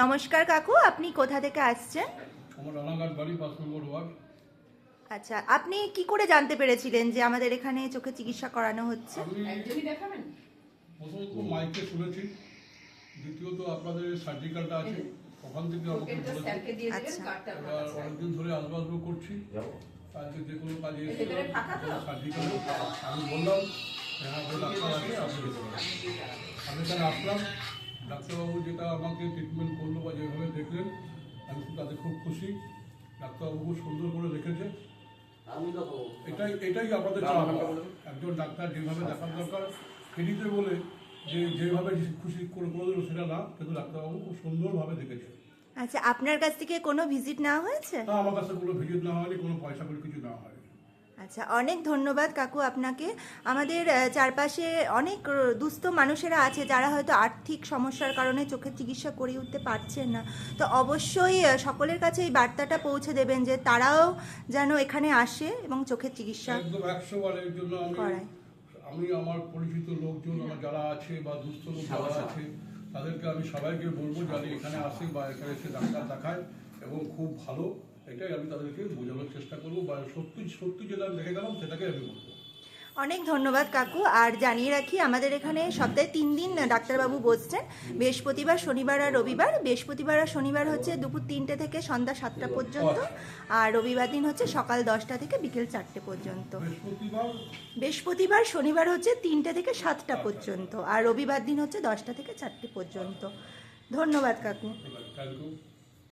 নমস্কার কাকু, আপনি কোথা থেকে আসছেন? আমার রানাঘাট বাড়ি ৫ নম্বর ওয়ার্ড। আচ্ছা, আপনি কি করে জানতে পেরেছিলেন যে আমাদের এখানে চোখের চিকিৎসা করানো হচ্ছে? আমি প্রথমত মাইকে শুনেছি, দ্বিতীয়ত আপনাদের সার্জিক্যালটা আছে, ওখান থেকে আমাকে বলেছে। আচ্ছা, এবার অনেকদিন ধরে আসবাসব করছি, আজকে যে কোনো কাজে সার্জিক্যাল আমি বললাম হ্যাঁ ডাক্তার আছে, আপনি যেতে পারেন। আমি এখানে আসলাম, ডাক্তারবাবু যেটা আমাকে ট্রিটমেন্ট করলো বা যেভাবে দেখলেন আমি তাতে খুব খুশি। ডাক্তারবাবু খুব সুন্দর করে দেখেছে। এটাই আমাদের চাওয়া। একজন ডাক্তার যেভাবে দেখার দরকার ফ্রিতে বলে যেভাবে খুশি করে দিল সেটা না, কিন্তু ডাক্তারবাবু খুব সুন্দরভাবে দেখেছে। আচ্ছা, আপনার কাছ থেকে কোনো ভিজিট নেওয়া হয়েছে? না, আমার কাছে কোনো ভিজিট না হয়নি, কোনো পয়সা করে কিছু নেওয়া হয়নি। আচ্ছা, অনেক ধন্যবাদ কাকু আপনাকে। আমাদের চারপাশে অনেক দুস্থ মানুষেরা আছে যারা হয়তো আর্থিক সমস্যার কারণে চোখের চিকিৎসা করে উঠতে পারছেন না। তো অবশ্যই সকলের কাছে এই বার্তাটা পৌঁছে দেবেন যে তারাও যেন এখানে আসে এবং চোখের চিকিৎসা একদম ১০০ বার এর জন্য করায়। আমি আমার পরিচিত লোকজন আমার যারা আছে বা দুস্থ লোক যারা আছে তাদেরকে আমি সবাইকে বলবো যাতে এখানে আসে বা এখানে এসে ডাক্তার দেখায় এবং খুব ভালো। এটাই আমি তাদেরকে বোঝানোর চেষ্টা করবো, বা সত্যি যেটা আমি দেখে গেলাম সেটাকে আমি বলবো। অনেক ধন্যবাদ কাকু। আর জানিয়ে রাখি, আমাদের এখানে সপ্তাহে 3 দিন ডাক্তারবাবু বসছেন, বৃহস্পতিবার, শনিবার আর রবিবার। বৃহস্পতিবার আর শনিবার হচ্ছে দুপুর 3টে থেকে সন্ধ্যা 7টা পর্যন্ত, আর রবিবার দিন হচ্ছে সকাল 10টা থেকে বিকেল 4টে পর্যন্ত। বৃহস্পতিবার শনিবার হচ্ছে 3টে থেকে 7টা পর্যন্ত, আর রবিবার দিন হচ্ছে 10টা থেকে 4টে পর্যন্ত। ধন্যবাদ কাকু। Thank you.